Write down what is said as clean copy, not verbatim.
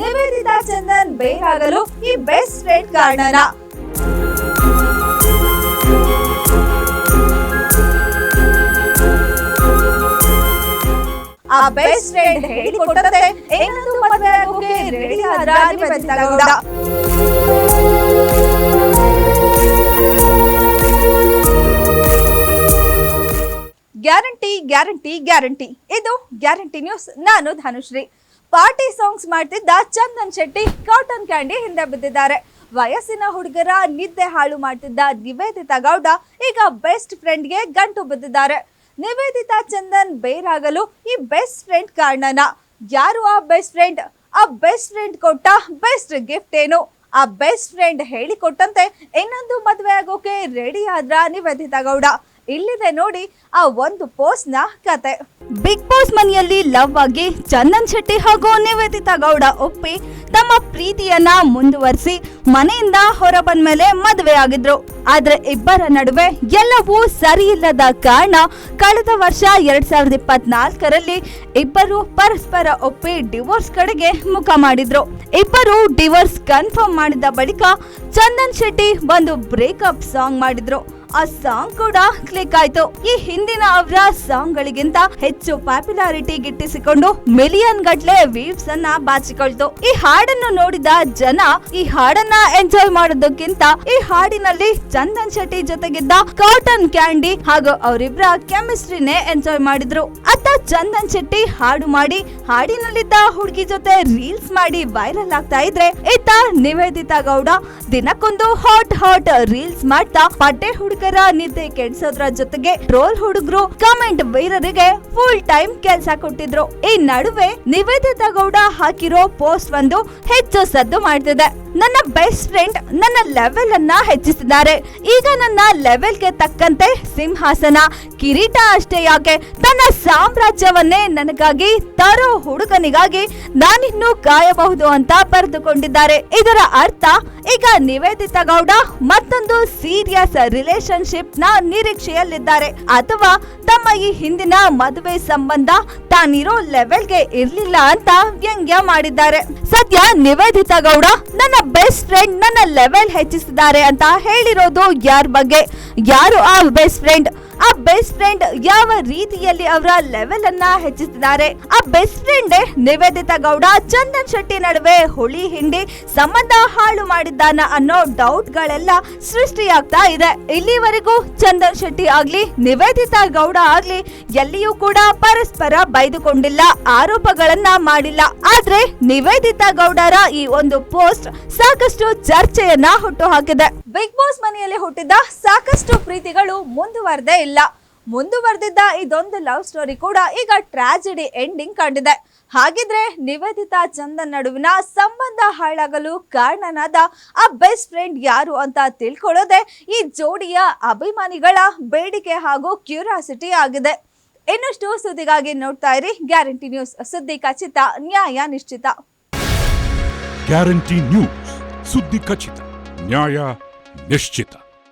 ನಿವೇದಿತಾ ಚಂದನ್ ಬೇರಾಗಲು ಈ best friend ಕಾರಣನ? ಆ ಬೆಸ್ಟ್ ಫ್ರೆಂಡ್ ಹೇಳಿಕೊಟ್ಟಂತೆ ಇನ್ನೊಂದು ಮದುವೆ ಆಗೋಕೆ ರೆಡಿ ಆದ್ರ Nivedita Gowda. Guarantee guarantee guarantee. ಇದು ಗ್ಯಾರಂಟಿ ನ್ಯೂಸ್. ನಾನು ಧನುಶ್ರೀ. ಪಾರ್ಟಿ ಸಾಂಗ್ಸ್ ಮಾಡ್ತಿದ್ದ ಚಂದನ್ ಶೆಟ್ಟಿ ಕಾಟನ್ ಕ್ಯಾಂಡಿ ಹಿಂದೆ ಬಿದ್ದಿದ್ದಾರೆ. ವಯಸ್ಸಿನ ಹುಡುಗರ ನಿದ್ದೆ ಹಾಳು ಮಾಡ್ತಿದ್ದ ನಿವೇದಿತಾ ಗೌಡ ಈಗ ಬೆಸ್ಟ್ ಫ್ರೆಂಡ್ಗೆ ಗಂಟು ಬಿದ್ದಿದ್ದಾರೆ. ನಿವೇದಿತಾ ಚಂದನ್ ಬೇರಾಗಲು ಈ ಬೆಸ್ಟ್ ಫ್ರೆಂಡ್ ಕಾರಣನ? ಯಾರು ಆ ಬೆಸ್ಟ್ ಫ್ರೆಂಡ್? ಆ ಬೆಸ್ಟ್ ಫ್ರೆಂಡ್ ಕೊಟ್ಟ ಬೆಸ್ಟ್ ಗಿಫ್ಟ್ ಏನು? ಆ ಬೆಸ್ಟ್ ಫ್ರೆಂಡ್ ಹೇಳಿಕೊಟ್ಟಂತೆ ಇನ್ನೊಂದು ಮದುವೆ ಆಗೋಕೆ ರೆಡಿ ಆದ್ರ ನಿವೇದಿತಾ ಗೌಡ. ಇಲ್ಲಿದೆ ನೋಡಿ ಆ ಒಂದು ಪೋಸ್ಟ್ ನ ಕತೆ. ಬಿಗ್ ಬಾಸ್ ಮನೆಯಲ್ಲಿ ಲವ್ ಆಗಿ ಚಂದನ್ ಶೆಟ್ಟಿ ಹಾಗೂ ನಿವೇದಿತಾ ಗೌಡ ಒಪ್ಪಿ ತಮ್ಮ ಪ್ರೀತಿಯನ್ನ ಮುಂದುವರಿಸಿ ಮನೆಯಿಂದ ಹೊರ ಬಂದ ಮೇಲೆ ಮದುವೆ ಆಗಿದ್ರು. ಆದ್ರೆ ಇಬ್ಬರ ನಡುವೆ ಎಲ್ಲವೂ ಸರಿ ಇಲ್ಲದ ಕಾರಣ ಕಳೆದ ವರ್ಷ 2024ರಲ್ಲಿ ಇಬ್ಬರು ಪರಸ್ಪರ ಒಪ್ಪಿ ಡಿವೋರ್ಸ್ ಕಡೆಗೆ ಮುಖ ಮಾಡಿದ್ರು. ಇಬ್ಬರು ಡಿವೋರ್ಸ್ ಕನ್ಫರ್ಮ್ ಮಾಡಿದ ಬಳಿಕ ಚಂದನ್ ಶೆಟ್ಟಿ ಒಂದು ಬ್ರೇಕಪ್ ಸಾಂಗ್ ಮಾಡಿದ್ರು. ಆ ಸಾಂಗ್ ಕೂಡ ಕ್ಲಿಕ್ ಆಯ್ತು. ಈ ಹಿಂದಿನ ಅವರ ಸಾಂಗ್ ಗಳಿಗಿಂತ ಹೆಚ್ಚು ಪಾಪ್ಯುಲಾರಿಟಿ ಗಿಟ್ಟಿಸಿಕೊಂಡು ಮಿಲಿಯನ್ ಗಟ್ಲೆ ವ್ಯೂಸ್ ಅನ್ನ ಬಾಚಿಕೊಳ್ತು. ಈ ಹಾಡನ್ನು ನೋಡಿದ ಜನ ಈ ಹಾಡನ್ನ ಎಂಜಾಯ್ ಮಾಡೋದಕ್ಕಿಂತ ಈ ಹಾಡಿನಲ್ಲಿ ಚಂದನ್ ಶೆಟ್ಟಿ ಜೊತೆಗಿದ್ದ ಕಾಟನ್ ಕ್ಯಾಂಡಿ ಹಾಗೂ ಅವರಿಬ್ಬರ ಕೆಮಿಸ್ಟ್ರಿನೇ ಎಂಜಾಯ್ ಮಾಡಿದ್ರು. ಅತ್ತ ಚಂದನ್ ಶೆಟ್ಟಿ ಹಾಡು ಮಾಡಿ ಹಾಡಿನಲ್ಲಿದ್ದ ಹುಡುಗಿ ಜೊತೆ ರೀಲ್ಸ್ ಮಾಡಿ ವೈರಲ್ ಆಗ್ತಾ ಇದ್ರೆ, ಇತ್ತ ನಿವೇದಿತಾ ಗೌಡ ದಿನಕ್ಕೊಂದು ಹಾಟ್ ರೀಲ್ಸ್ ಮಾಡ್ತಾ ಪಡ್ಡೆ ಹುಡುಗರ ನಿದ್ದೆ ಕೆಡಿಸೋದ್ರ ಜೊತೆಗೆ ಟ್ರೋಲ್ ಹುಡುಗರು ಕಮೆಂಟ್ ವೀರರಿಗೆ ಫುಲ್ ಟೈಮ್ ಕೆಲಸ ಕೊಟ್ಟಿದ್ರು. ಈ ನಡುವೆ ನಿವೇದಿತಾ ಗೌಡ ಹಾಕಿರೋ ಪೋಸ್ಟ್ ಒಂದು ಹೆಚ್ಚು ಸದ್ದು ಮಾಡ್ತಿದೆ. ನನ್ನ ಬೆಸ್ಟ್ ಫ್ರೆಂಡ್ ನನ್ನ ಲೆವೆಲ್ ಅನ್ನ ಹೆಚ್ಚಿಸಿದ್ದಾರೆ. ಈಗ ನನ್ನ ಲೆವೆಲ್ಗೆ ತಕ್ಕಂತೆ ಸಿಂಹಾಸನ ಕಿರೀಟ ಅಷ್ಟೇ ಯಾಕೆ, ತನ್ನ ಸಾಮ್ರಾಜ್ಯವನ್ನೇ ನನಗಾಗಿ ತರೋ ಹುಡುಗನಿಗಾಗಿ ನಾನಿನ್ನು ಕಾಯಬಹುದು ಅಂತ ಬರೆದುಕೊಂಡಿದ್ದಾರೆ. ಇದರ ಅರ್ಥ ಈಗ ನಿವೇದಿತಾ ಗೌಡ ಮತ್ತೊಂದು ಸೀರಿಯಸ್ ರಿಲೇಶನ್ಶಿಪ್ ನ ನಿರೀಕ್ಷೆಯಲ್ಲಿದ್ದಾರೆ, ಅಥವಾ ತಮ್ಮ ಈ ಹಿಂದಿನ ಮದುವೆ ಸಂಬಂಧ ತಾನಿರೋ ಲೆವೆಲ್ಗೆ ಇರ್ಲಿಲ್ಲ ಅಂತ ವ್ಯಂಗ್ಯ ಮಾಡಿದ್ದಾರೆ. ಸದ್ಯ ನಿವೇದಿತಾ ಗೌಡ ನನ್ನ ಬೆಸ್ಟ್ ಫ್ರೆಂಡ್ ನನ್ನ ಲೆವೆಲ್ ಹೆಚ್ಚಿಸಿದ್ದಾರೆ ಅಂತ ಹೇಳಿರೋದು ಯಾರ ಬಗ್ಗೆ? ಯಾರು ಆ ಬೆಸ್ಟ್ ಫ್ರೆಂಡ್? ಆ ಬೆಸ್ಟ್ ಫ್ರೆಂಡ್ ಯಾವ ರೀತಿಯಲ್ಲಿ ಅವರ ಲೆವೆಲ್ ಅನ್ನ ಹೆಚ್ಚಿಸಿದ್ದಾರೆ? ಆ ಬೆಸ್ಟ್ ಫ್ರೆಂಡ್ ನಿವೇದಿತಾ ಗೌಡ ಚಂದನ್ ಶೆಟ್ಟಿ ನಡುವೆ ಹುಳಿ ಹಿಂಡಿ ಸಂಬಂಧ ಹಾಳು ಮಾಡಿದ್ದಾನ ಅನ್ನೋ ಡೌಟ್ ಗಳೆಲ್ಲ ಸೃಷ್ಟಿಯಾಗ್ತಾ ಇದೆ. ಇಲ್ಲಿವರೆಗೂ ಚಂದನ್ ಶೆಟ್ಟಿ ಆಗ್ಲಿ ನಿವೇದಿತಾ ಗೌಡ ಆಗ್ಲಿ ಎಲ್ಲಿಯೂ ಕೂಡ ಪರಸ್ಪರ ಬೈದುಕೊಂಡಿಲ್ಲ, ಆರೋಪಗಳನ್ನ ಮಾಡಿಲ್ಲ. ಆದ್ರೆ ನಿವೇದಿತಾ ಗೌಡರ ಈ ಒಂದು ಪೋಸ್ಟ್ ಸಾಕಷ್ಟು ಚರ್ಚೆಯನ್ನ ಹುಟ್ಟು ಹಾಕಿದೆ. ಬಿಗ್ ಬಾಸ್ ಮನೆಯಲ್ಲಿ ಹುಟ್ಟಿದ ಸಾಕಷ್ಟು ಪ್ರೀತಿಗಳು ಮುಂದುವರೆದೇ ಇಲ್ಲ. ಮುಂದುವರೆದಿದ್ದ ಇದೊಂದು ಲವ್ ಸ್ಟೋರಿ ಕೂಡ ಈಗ ಟ್ರಾಜಿಡಿ ಎಂಡಿಂಗ್ ಕಂಡಿದೆ. ಹಾಗಿದ್ರೆ ನಿವೇದಿತಾ ಚಂದನ್ ನಡುವಿನ ಸಂಬಂಧ ಹಾಳಾಗಲು ಕಾರಣನಾದ ಆ ಬೆಸ್ಟ್ ಫ್ರೆಂಡ್ ಯಾರು ಅಂತ ತಿಳ್ಕೊಳ್ಳೋದೆ ಈ ಜೋಡಿಯ ಅಭಿಮಾನಿಗಳ ಬೇಡಿಕೆ ಹಾಗೂ ಕ್ಯೂರಿಯಾಸಿಟಿ ಆಗಿದೆ. ಇನ್ನಷ್ಟು ಸುದ್ದಿಗಾಗಿ ನೋಡ್ತಾ ಇರಿ ಗ್ಯಾರಂಟಿ ನ್ಯೂಸ್. ಸುದ್ದಿ ಖಚಿತ, ನ್ಯಾಯ ನಿಶ್ಚಿತ. ಗ್ಯಾರಂಟಿ ನ್ಯೂಸ್, ಸುದ್ದಿ ಖಚಿತ, ನ್ಯಾಯ ನಿಶ್ಚಿತ.